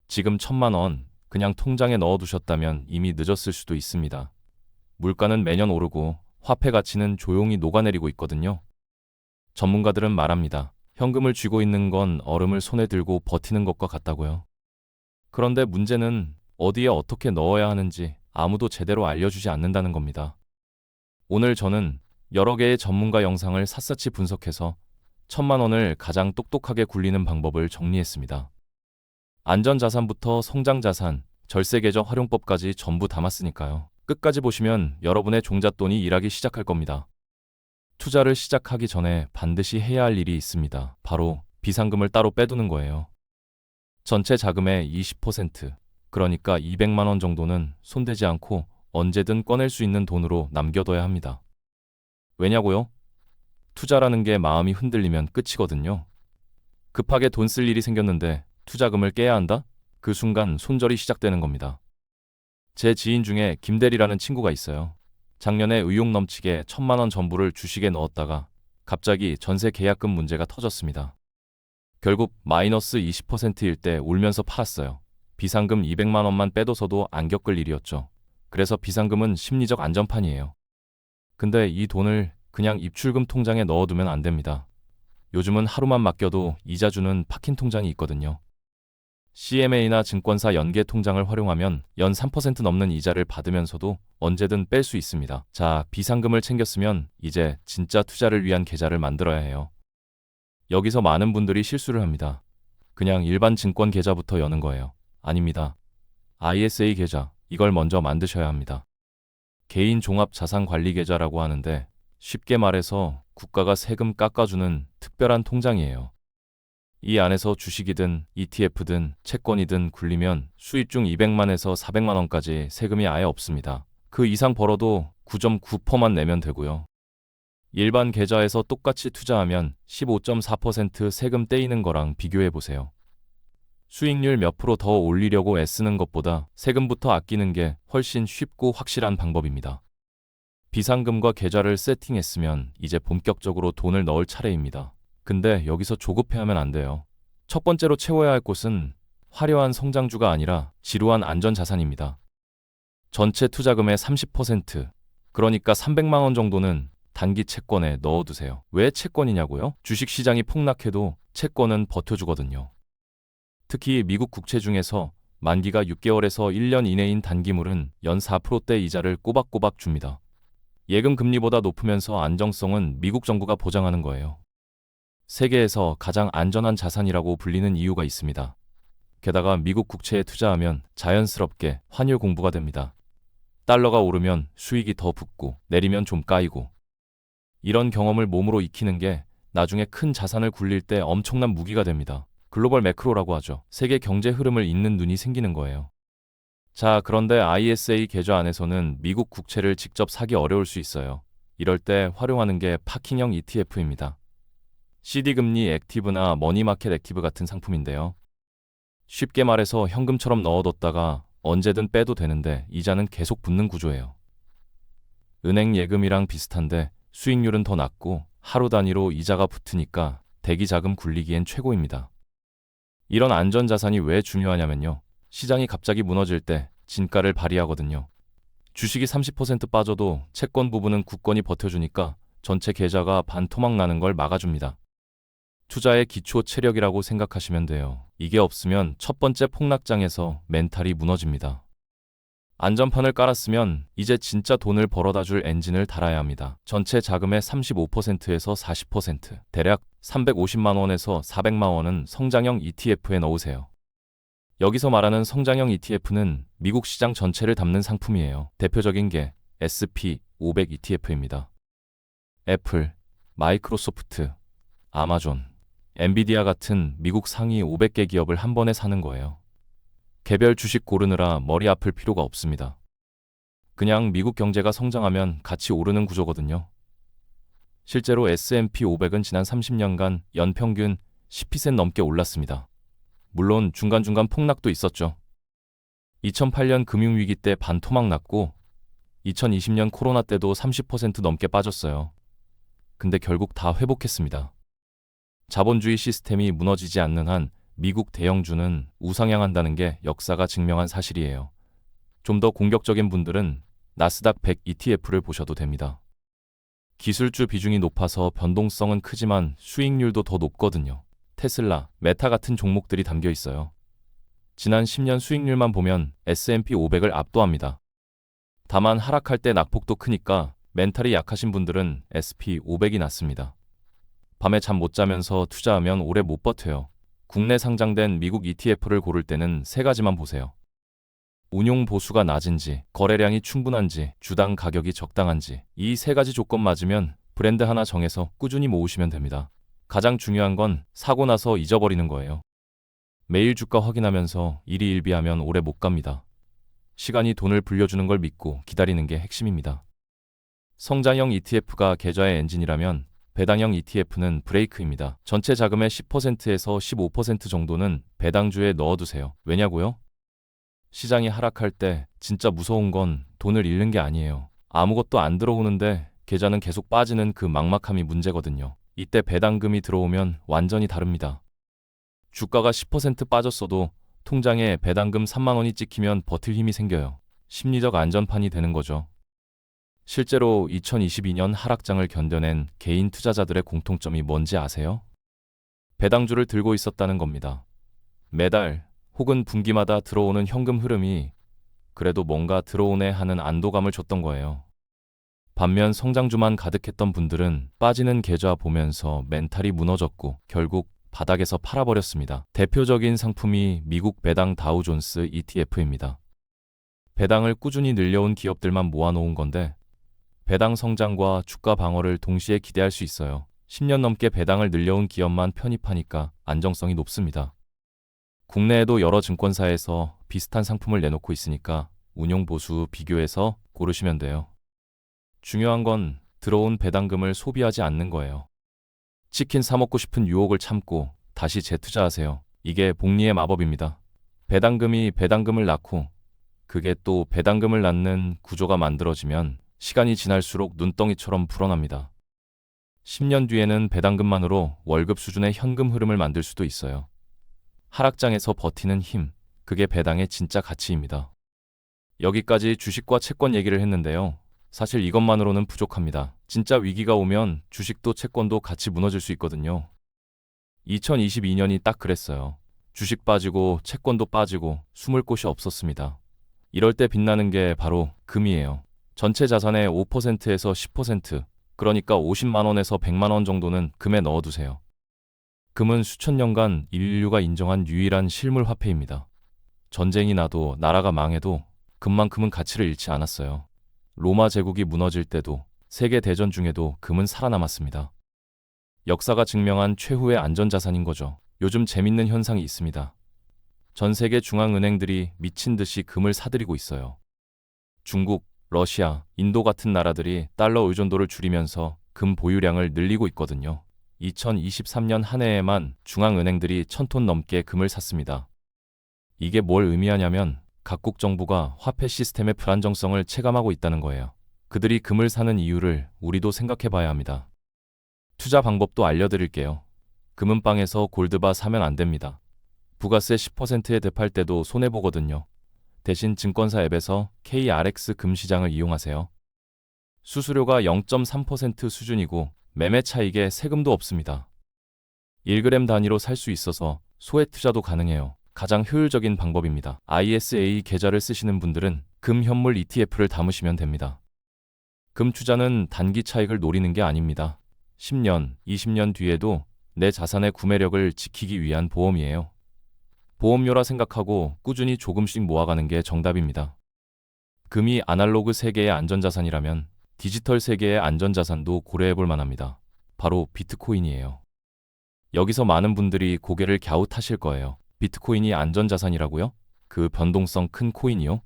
지금 1,000만 원 그냥 통장에 넣어두셨다면 이미 늦었을 수도 있습니다. 물가는 매년 오르고 화폐 가치는 조용히 녹아내리고 있거든요. 전문가들은 말합니다. 현금을 쥐고 있는 건 얼음을 손에 들고 버티는 것과 같다고요. 그런데 문제는 어디에 어떻게 넣어야 하는지 아무도 제대로 알려주지 않는다는 겁니다. 오늘 저는 여러 개의 전문가 영상을 샅샅이 분석해서 1,000만 원을 가장 똑똑하게 굴리는 방법을 정리했습니다. 안전자산부터 성장자산, 절세계좌 활용법까지 전부 담았으니까요. 끝까지 보시면 여러분의 종잣돈이 일하기 시작할 겁니다. 투자를 시작하기 전에 반드시 해야 할 일이 있습니다. 바로 비상금을 따로 빼두는 거예요. 전체 자금의 20%, 그러니까 200만 원 정도는 손대지 않고 언제든 꺼낼 수 있는 돈으로 남겨둬야 합니다. 왜냐고요? 투자라는 게 마음이 흔들리면 끝이거든요. 급하게 돈 쓸 일이 생겼는데 투자금을 깨야 한다? 그 순간 손절이 시작되는 겁니다. 제 지인 중에 김대리라는 친구가 있어요. 작년에 의욕 넘치게 1,000만 원 전부를 주식에 넣었다가 갑자기 전세 계약금 문제가 터졌습니다. 결국 마이너스 20%일 때 울면서 팔았어요. 비상금 200만 원만 빼둬서도 안 겪을 일이었죠. 그래서 비상금은 심리적 안전판이에요. 근데 이 돈을 그냥 입출금 통장에 넣어두면 안 됩니다. 요즘은 하루만 맡겨도 이자 주는 파킹 통장이 있거든요. CMA나 증권사 연계 통장을 활용하면 연 3% 넘는 이자를 받으면서도 언제든 뺄 수 있습니다. 자, 비상금을 챙겼으면 이제 진짜 투자를 위한 계좌를 만들어야 해요. 여기서 많은 분들이 실수를 합니다. 그냥 일반 증권 계좌부터 여는 거예요. 아닙니다. ISA 계좌, 이걸 먼저 만드셔야 합니다. 개인 종합 자산 관리 계좌라고 하는데 쉽게 말해서 국가가 세금 깎아주는 특별한 통장이에요. 이 안에서 주식이든 ETF든 채권이든 굴리면 수입 중 200만에서 400만 원까지 세금이 아예 없습니다. 그 이상 벌어도 9.9%만 내면 되고요. 일반 계좌에서 똑같이 투자하면 15.4% 세금 떼이는 거랑 비교해 보세요. 수익률 몇 프로 더 올리려고 애쓰는 것보다 세금부터 아끼는 게 훨씬 쉽고 확실한 방법입니다. 비상금과 계좌를 세팅했으면 이제 본격적으로 돈을 넣을 차례입니다. 근데 여기서 조급해하면 안 돼요. 첫 번째로 채워야 할 곳은 화려한 성장주가 아니라 지루한 안전자산입니다. 전체 투자금의 30%, 그러니까 300만 원 정도는 단기 채권에 넣어두세요. 왜 채권이냐고요? 주식시장이 폭락해도 채권은 버텨주거든요. 특히 미국 국채 중에서 만기가 6개월에서 1년 이내인 단기물은 연 4%대 이자를 꼬박꼬박 줍니다. 예금 금리보다 높으면서 안정성은 미국 정부가 보장하는 거예요. 세계에서 가장 안전한 자산이라고 불리는 이유가 있습니다. 게다가 미국 국채에 투자하면 자연스럽게 환율 공부가 됩니다. 달러가 오르면 수익이 더 붙고 내리면 좀 까이고. 이런 경험을 몸으로 익히는 게 나중에 큰 자산을 굴릴 때 엄청난 무기가 됩니다. 글로벌 매크로라고 하죠. 세계 경제 흐름을 읽는 눈이 생기는 거예요. 자, 그런데 ISA 계좌 안에서는 미국 국채를 직접 사기 어려울 수 있어요. 이럴 때 활용하는 게 파킹형 ETF입니다. CD금리 액티브나 머니마켓 액티브 같은 상품인데요. 쉽게 말해서 현금처럼 넣어뒀다가 언제든 빼도 되는데 이자는 계속 붙는 구조예요. 은행 예금이랑 비슷한데 수익률은 더 낮고 하루 단위로 이자가 붙으니까 대기자금 굴리기엔 최고입니다. 이런 안전자산이 왜 중요하냐면요. 시장이 갑자기 무너질 때 진가를 발휘하거든요. 주식이 30% 빠져도 채권 부분은 굳건히 버텨주니까 전체 계좌가 반토막 나는 걸 막아줍니다. 투자의 기초 체력이라고 생각하시면 돼요. 이게 없으면 첫 번째 폭락장에서 멘탈이 무너집니다. 안전판을 깔았으면 이제 진짜 돈을 벌어다 줄 엔진을 달아야 합니다. 전체 자금의 35%에서 40%, 대략 350만 원에서 400만 원은 성장형 ETF에 넣으세요. 여기서 말하는 성장형 ETF는 미국 시장 전체를 담는 상품이에요. 대표적인 게 SP500 ETF입니다. 애플, 마이크로소프트, 아마존, 엔비디아 같은 미국 상위 500개 기업을 한 번에 사는 거예요. 개별 주식 고르느라 머리 아플 필요가 없습니다. 그냥 미국 경제가 성장하면 같이 오르는 구조거든요. 실제로 S&P 500은 지난 30년간 연평균 10% 넘게 올랐습니다. 물론 중간중간 폭락도 있었죠. 2008년 금융위기 때 반토막 났고 2020년 코로나 때도 30% 넘게 빠졌어요. 근데 결국 다 회복했습니다. 자본주의 시스템이 무너지지 않는 한 미국 대형주는 우상향한다는 게 역사가 증명한 사실이에요. 좀 더 공격적인 분들은 나스닥 100 ETF를 보셔도 됩니다. 기술주 비중이 높아서 변동성은 크지만 수익률도 더 높거든요. 테슬라, 메타 같은 종목들이 담겨 있어요. 지난 10년 수익률만 보면 S&P 500을 압도합니다. 다만 하락할 때 낙폭도 크니까 멘탈이 약하신 분들은 SP 500이 낫습니다. 밤에 잠 못 자면서 투자하면 오래 못 버텨요. 국내 상장된 미국 ETF를 고를 때는 세 가지만 보세요. 운용 보수가 낮은지, 거래량이 충분한지, 주당 가격이 적당한지, 이 세 가지 조건 맞으면 브랜드 하나 정해서 꾸준히 모으시면 됩니다. 가장 중요한 건 사고 나서 잊어버리는 거예요. 매일 주가 확인하면서 일희일비하면 오래 못 갑니다. 시간이 돈을 불려주는 걸 믿고 기다리는 게 핵심입니다. 성장형 ETF가 계좌의 엔진이라면 배당형 ETF는 브레이크입니다. 전체 자금의 10%에서 15% 정도는 배당주에 넣어두세요. 왜냐고요? 시장이 하락할 때 진짜 무서운 건 돈을 잃는 게 아니에요. 아무것도 안 들어오는데 계좌는 계속 빠지는 그 막막함이 문제거든요. 이때 배당금이 들어오면 완전히 다릅니다. 주가가 10% 빠졌어도 통장에 배당금 3만 원이 찍히면 버틸 힘이 생겨요. 심리적 안전판이 되는 거죠. 실제로 2022년 하락장을 견뎌낸 개인 투자자들의 공통점이 뭔지 아세요? 배당주를 들고 있었다는 겁니다. 매달 혹은 분기마다 들어오는 현금 흐름이 그래도 뭔가 들어오네 하는 안도감을 줬던 거예요. 반면 성장주만 가득했던 분들은 빠지는 계좌 보면서 멘탈이 무너졌고 결국 바닥에서 팔아버렸습니다. 대표적인 상품이 미국 배당 다우존스 ETF입니다. 배당을 꾸준히 늘려온 기업들만 모아놓은 건데 배당 성장과 주가 방어를 동시에 기대할 수 있어요. 10년 넘게 배당을 늘려온 기업만 편입하니까 안정성이 높습니다. 국내에도 여러 증권사에서 비슷한 상품을 내놓고 있으니까 운용 보수 비교해서 고르시면 돼요. 중요한 건 들어온 배당금을 소비하지 않는 거예요. 치킨 사 먹고 싶은 유혹을 참고 다시 재투자하세요. 이게 복리의 마법입니다. 배당금이 배당금을 낳고 그게 또 배당금을 낳는 구조가 만들어지면 시간이 지날수록 눈덩이처럼 불어납니다. 10년 뒤에는 배당금만으로 월급 수준의 현금 흐름을 만들 수도 있어요. 하락장에서 버티는 힘, 그게 배당의 진짜 가치입니다. 여기까지 주식과 채권 얘기를 했는데요. 사실 이것만으로는 부족합니다. 진짜 위기가 오면 주식도 채권도 같이 무너질 수 있거든요. 2022년이 딱 그랬어요. 주식 빠지고 채권도 빠지고 숨을 곳이 없었습니다. 이럴 때 빛나는 게 바로 금이에요. 전체 자산의 5%에서 10%, 그러니까 50만 원에서 100만 원 정도는 금에 넣어두세요. 금은 수천 년간 인류가 인정한 유일한 실물 화폐입니다. 전쟁이 나도 나라가 망해도 금만큼은 가치를 잃지 않았어요. 로마 제국이 무너질 때도 세계 대전 중에도 금은 살아남았습니다. 역사가 증명한 최후의 안전자산인 거죠. 요즘 재밌는 현상이 있습니다. 전 세계 중앙은행들이 미친 듯이 금을 사들이고 있어요. 중국, 러시아, 인도 같은 나라들이 달러 의존도를 줄이면서 금 보유량을 늘리고 있거든요. 2023년 한 해에만 중앙은행들이 1,000톤 넘게 금을 샀습니다. 이게 뭘 의미하냐면 각국 정부가 화폐 시스템의 불안정성을 체감하고 있다는 거예요. 그들이 금을 사는 이유를 우리도 생각해 봐야 합니다. 투자 방법도 알려드릴게요. 금은방에서 골드바 사면 안 됩니다. 부가세 10%에 대팔 때도 손해보거든요. 대신 증권사 앱에서 KRX 금시장을 이용하세요. 수수료가 0.3% 수준이고 매매 차익에 세금도 없습니다. 1g 단위로 살 수 있어서 소액 투자도 가능해요. 가장 효율적인 방법입니다. ISA 계좌를 쓰시는 분들은 금 현물 ETF를 담으시면 됩니다. 금 투자는 단기 차익을 노리는 게 아닙니다. 10년, 20년 뒤에도 내 자산의 구매력을 지키기 위한 보험이에요. 보험료라 생각하고 꾸준히 조금씩 모아가는 게 정답입니다. 금이 아날로그 세계의 안전자산이라면 디지털 세계의 안전자산도 고려해볼 만합니다. 바로 비트코인이에요. 여기서 많은 분들이 고개를 갸웃하실 거예요. 비트코인이 안전자산이라고요? 그 변동성 큰 코인이요?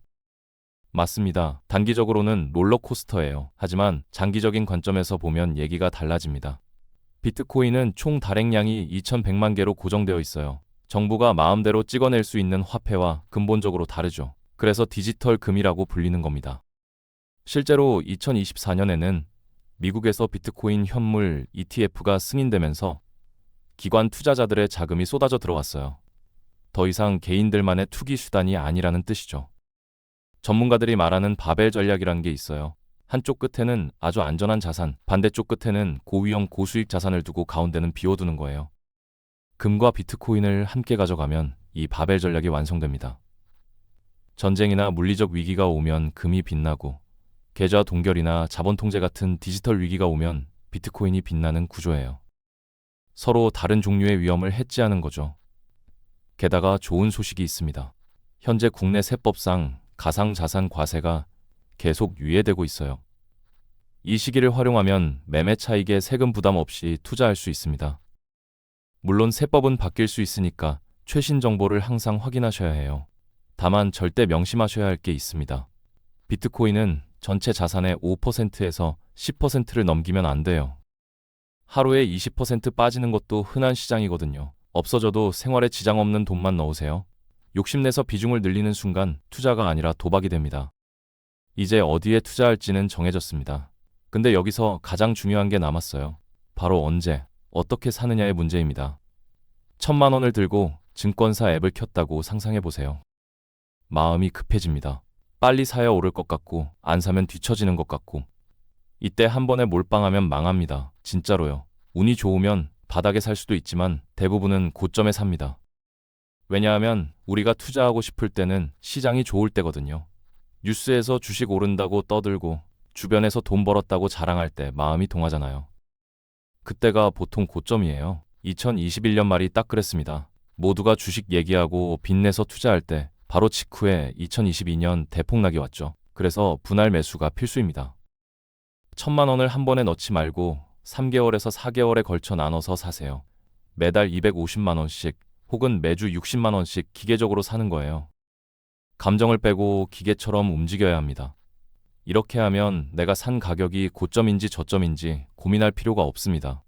맞습니다. 단기적으로는 롤러코스터예요. 하지만 장기적인 관점에서 보면 얘기가 달라집니다. 비트코인은 총 발행량이 2,100만 개로 고정되어 있어요. 정부가 마음대로 찍어낼 수 있는 화폐와 근본적으로 다르죠. 그래서 디지털 금이라고 불리는 겁니다. 실제로 2024년에는 미국에서 비트코인 현물 ETF가 승인되면서 기관 투자자들의 자금이 쏟아져 들어왔어요. 더 이상 개인들만의 투기 수단이 아니라는 뜻이죠. 전문가들이 말하는 바벨 전략이라는 게 있어요. 한쪽 끝에는 아주 안전한 자산, 반대쪽 끝에는 고위험 고수익 자산을 두고 가운데는 비워두는 거예요. 금과 비트코인을 함께 가져가면 이 바벨 전략이 완성됩니다. 전쟁이나 물리적 위기가 오면 금이 빛나고, 계좌 동결이나 자본 통제 같은 디지털 위기가 오면 비트코인이 빛나는 구조예요. 서로 다른 종류의 위험을 해지하는 거죠. 게다가 좋은 소식이 있습니다. 현재 국내 세법상 가상자산 과세가 계속 유예되고 있어요. 이 시기를 활용하면 매매 차익에 세금 부담 없이 투자할 수 있습니다. 물론 세법은 바뀔 수 있으니까 최신 정보를 항상 확인하셔야 해요. 다만 절대 명심하셔야 할 게 있습니다. 비트코인은 전체 자산의 5%에서 10%를 넘기면 안 돼요. 하루에 20% 빠지는 것도 흔한 시장이거든요. 없어져도 생활에 지장 없는 돈만 넣으세요. 욕심내서 비중을 늘리는 순간 투자가 아니라 도박이 됩니다. 이제 어디에 투자할지는 정해졌습니다. 근데 여기서 가장 중요한 게 남았어요. 바로 언제, 어떻게 사느냐의 문제입니다. 1,000만 원을 들고 증권사 앱을 켰다고 상상해보세요. 마음이 급해집니다. 빨리 사야 오를 것 같고 안 사면 뒤처지는 것 같고, 이때 한 번에 몰빵하면 망합니다. 진짜로요. 운이 좋으면 바닥에 살 수도 있지만 대부분은 고점에 삽니다. 왜냐하면 우리가 투자하고 싶을 때는 시장이 좋을 때거든요. 뉴스에서 주식 오른다고 떠들고 주변에서 돈 벌었다고 자랑할 때 마음이 동하잖아요. 그때가 보통 고점이에요. 2021년 말이 딱 그랬습니다. 모두가 주식 얘기하고 빚내서 투자할 때 바로 직후에 2022년 대폭락이 왔죠. 그래서 분할 매수가 필수입니다. 1,000만 원을 한 번에 넣지 말고 3개월에서 4개월에 걸쳐 나눠서 사세요. 매달 250만 원씩 혹은 매주 60만 원씩 기계적으로 사는 거예요. 감정을 빼고 기계처럼 움직여야 합니다. 이렇게 하면 내가 산 가격이 고점인지 저점인지 고민할 필요가 없습니다.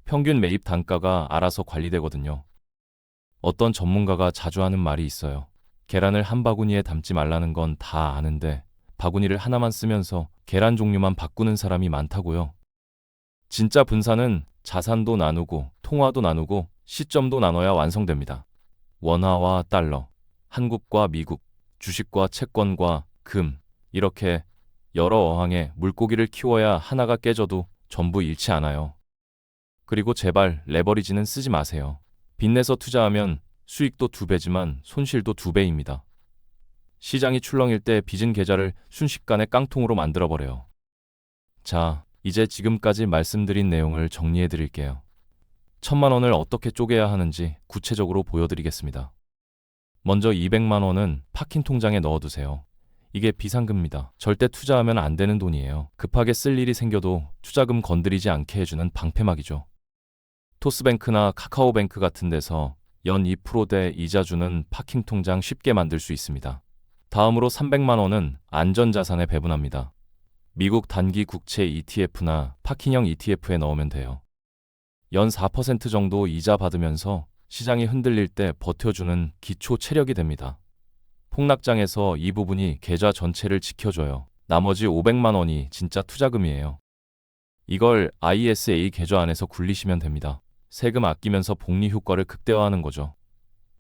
평균 매입 단가가 알아서 관리되거든요. 어떤 전문가가 자주 하는 말이 있어요. 계란을 한 바구니에 담지 말라는 건 다 아는데 바구니를 하나만 쓰면서 계란 종류만 바꾸는 사람이 많다고요. 진짜 분산은 자산도 나누고 통화도 나누고 시점도 나눠야 완성됩니다. 원화와 달러, 한국과 미국, 주식과 채권과 금, 이렇게 여러 어항에 물고기를 키워야 하나가 깨져도 전부 잃지 않아요. 그리고 제발 레버리지는 쓰지 마세요. 빚내서 투자하면 수익도 2배지만 손실도 2배입니다. 시장이 출렁일 때 빚은 계좌를 순식간에 깡통으로 만들어버려요. 자, 이제 지금까지 말씀드린 내용을 정리해 드릴게요. 1,000만 원을 어떻게 쪼개야 하는지 구체적으로 보여드리겠습니다. 먼저 200만 원은 파킹 통장에 넣어두세요. 이게 비상금입니다. 절대 투자하면 안 되는 돈이에요. 급하게 쓸 일이 생겨도 투자금 건드리지 않게 해주는 방패막이죠. 토스뱅크나 카카오뱅크 같은 데서 연 2%대 이자 주는 파킹 통장 쉽게 만들 수 있습니다. 다음으로 300만 원은 안전자산에 배분합니다. 미국 단기 국채 ETF나 파킹형 ETF에 넣으면 돼요. 연 4% 정도 이자 받으면서 시장이 흔들릴 때 버텨주는 기초 체력이 됩니다. 폭락장에서 이 부분이 계좌 전체를 지켜줘요. 나머지 500만 원이 진짜 투자금이에요. 이걸 ISA 계좌 안에서 굴리시면 됩니다. 세금 아끼면서 복리 효과를 극대화하는 거죠.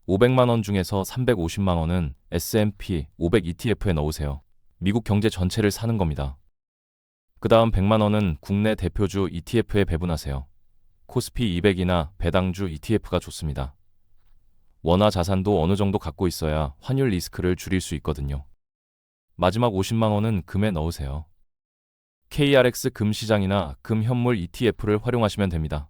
500만 원 중에서 350만 원은 S&P 500 ETF에 넣으세요. 미국 경제 전체를 사는 겁니다. 그 다음 100만 원은 국내 대표주 ETF에 배분하세요. 코스피 200이나 배당주 ETF가 좋습니다. 원화 자산도 어느 정도 갖고 있어야 환율 리스크를 줄일 수 있거든요. 마지막 50만 원은 금에 넣으세요. KRX 금 시장이나 금 현물 ETF를 활용하시면 됩니다.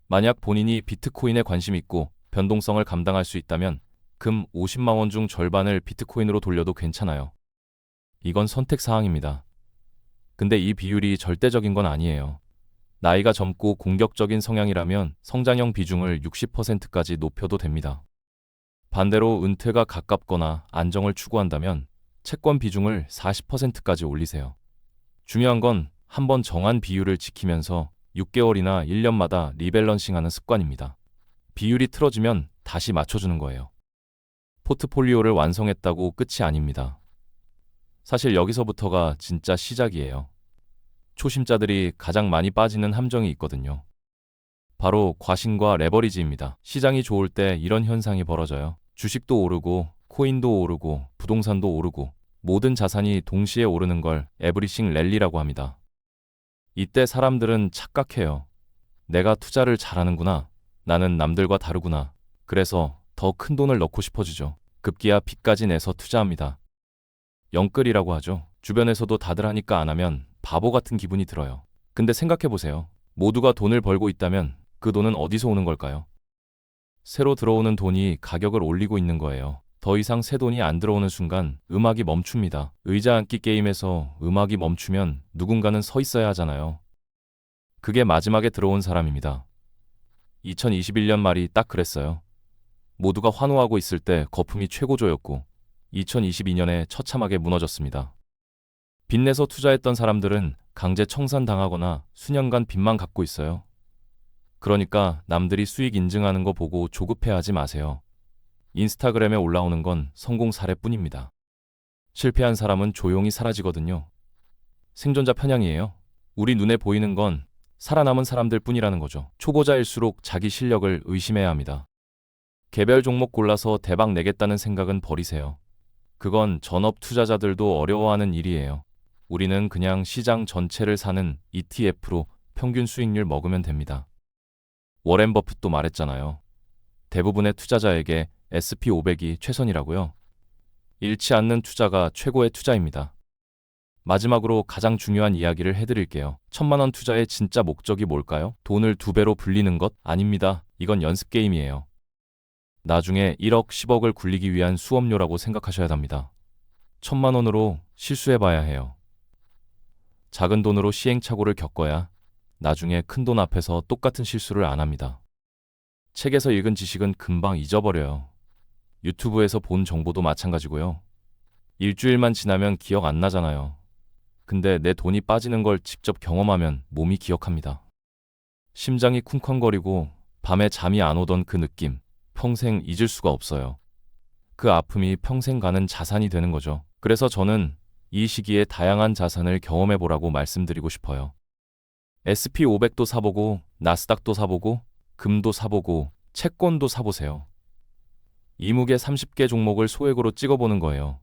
만약 본인이 비트코인에 관심 있고 변동성을 감당할 수 있다면 금 50만 원 중 절반을 비트코인으로 돌려도 괜찮아요. 이건 선택 사항입니다. 근데 이 비율이 절대적인 건 아니에요. 나이가 젊고 공격적인 성향이라면 성장형 비중을 60%까지 높여도 됩니다. 반대로 은퇴가 가깝거나 안정을 추구한다면 채권 비중을 40%까지 올리세요. 중요한 건 한번 정한 비율을 지키면서 6개월이나 1년마다 리밸런싱하는 습관입니다. 비율이 틀어지면 다시 맞춰주는 거예요. 포트폴리오를 완성했다고 끝이 아닙니다. 사실 여기서부터가 진짜 시작이에요. 초심자들이 가장 많이 빠지는 함정이 있거든요. 바로 과신과 레버리지입니다. 시장이 좋을 때 이런 현상이 벌어져요. 주식도 오르고, 코인도 오르고, 부동산도 오르고, 모든 자산이 동시에 오르는 걸 에브리싱 랠리라고 합니다. 이때 사람들은 착각해요. 내가 투자를 잘하는구나. 나는 남들과 다르구나. 그래서 더 큰 돈을 넣고 싶어지죠. 급기야 빚까지 내서 투자합니다. 영끌이라고 하죠. 주변에서도 다들 하니까 안 하면 바보 같은 기분이 들어요. 근데 생각해보세요. 모두가 돈을 벌고 있다면 그 돈은 어디서 오는 걸까요? 새로 들어오는 돈이 가격을 올리고 있는 거예요. 더 이상 새 돈이 안 들어오는 순간 음악이 멈춥니다. 의자 앉기 게임에서 음악이 멈추면 누군가는 서 있어야 하잖아요. 그게 마지막에 들어온 사람입니다. 2021년 말이 딱 그랬어요. 모두가 환호하고 있을 때 거품이 최고조였고 2022년에 처참하게 무너졌습니다. 빚내서 투자했던 사람들은 강제 청산당하거나 수년간 빚만 갚고 있어요. 그러니까 남들이 수익 인증하는 거 보고 조급해하지 마세요. 인스타그램에 올라오는 건 성공 사례뿐입니다. 실패한 사람은 조용히 사라지거든요. 생존자 편향이에요. 우리 눈에 보이는 건 살아남은 사람들 뿐이라는 거죠. 초보자일수록 자기 실력을 의심해야 합니다. 개별 종목 골라서 대박 내겠다는 생각은 버리세요. 그건 전업 투자자들도 어려워하는 일이에요. 우리는 그냥 시장 전체를 사는 ETF로 평균 수익률 먹으면 됩니다. 워렌 버핏도 말했잖아요. 대부분의 투자자에게 S&P500이 최선이라고요. 잃지 않는 투자가 최고의 투자입니다. 마지막으로 가장 중요한 이야기를 해드릴게요. 1,000만 원 투자의 진짜 목적이 뭘까요? 돈을 2배로 불리는 것? 아닙니다. 이건 연습 게임이에요. 나중에 1억, 10억을 굴리기 위한 수업료라고 생각하셔야 합니다. 1,000만 원으로 실수해봐야 해요. 작은 돈으로 시행착오를 겪어야 나중에 큰 돈 앞에서 똑같은 실수를 안 합니다. 책에서 읽은 지식은 금방 잊어버려요. 유튜브에서 본 정보도 마찬가지고요. 일주일만 지나면 기억 안 나잖아요. 근데 내 돈이 빠지는 걸 직접 경험하면 몸이 기억합니다. 심장이 쿵쾅거리고 밤에 잠이 안 오던 그 느낌, 평생 잊을 수가 없어요. 그 아픔이 평생 가는 자산이 되는 거죠. 그래서 저는 이 시기에 다양한 자산을 경험해보라고 말씀드리고 싶어요. S&P500도 사보고, 나스닥도 사보고, 금도 사보고, 채권도 사보세요. 20개 30개 종목을 소액으로 찍어보는 거예요.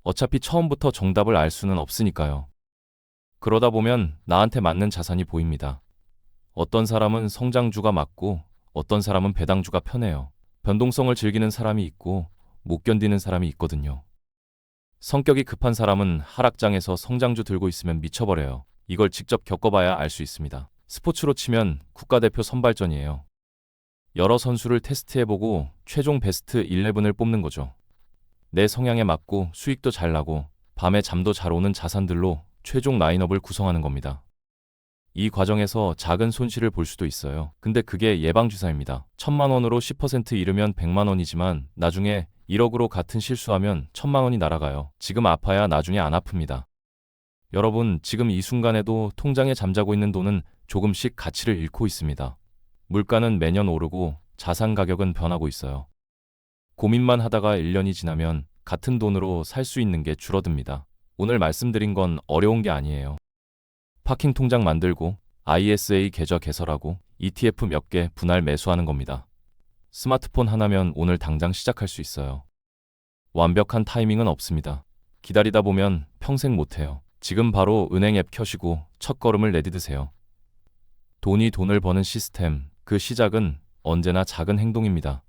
어차피 처음부터 정답을 알 수는 없으니까요. 그러다 보면 나한테 맞는 자산이 보입니다. 어떤 사람은 성장주가 맞고 어떤 사람은 배당주가 편해요. 변동성을 즐기는 사람이 있고 못 견디는 사람이 있거든요. 성격이 급한 사람은 하락장에서 성장주 들고 있으면 미쳐버려요. 이걸 직접 겪어봐야 알 수 있습니다. 스포츠로 치면 국가대표 선발전이에요. 여러 선수를 테스트해보고 최종 베스트 11을 뽑는 거죠. 내 성향에 맞고 수익도 잘 나고 밤에 잠도 잘 오는 자산들로 최종 라인업을 구성하는 겁니다. 이 과정에서 작은 손실을 볼 수도 있어요. 근데 그게 예방주사입니다. 1,000만 원으로 10% 잃으면 100만 원이지만 나중에 1억으로 같은 실수하면 1,000만 원이 날아가요. 지금 아파야 나중에 안 아픕니다. 여러분, 지금 이 순간에도 통장에 잠자고 있는 돈은 조금씩 가치를 잃고 있습니다. 물가는 매년 오르고 자산 가격은 변하고 있어요. 고민만 하다가 1년이 지나면 같은 돈으로 살 수 있는 게 줄어듭니다. 오늘 말씀드린 건 어려운 게 아니에요. 파킹 통장 만들고 ISA 계좌 개설하고 ETF 몇 개 분할 매수하는 겁니다. 스마트폰 하나면 오늘 당장 시작할 수 있어요. 완벽한 타이밍은 없습니다. 기다리다 보면 평생 못해요. 지금 바로 은행 앱 켜시고 첫걸음을 내디드세요. 돈이 돈을 버는 시스템, 그 시작은 언제나 작은 행동입니다.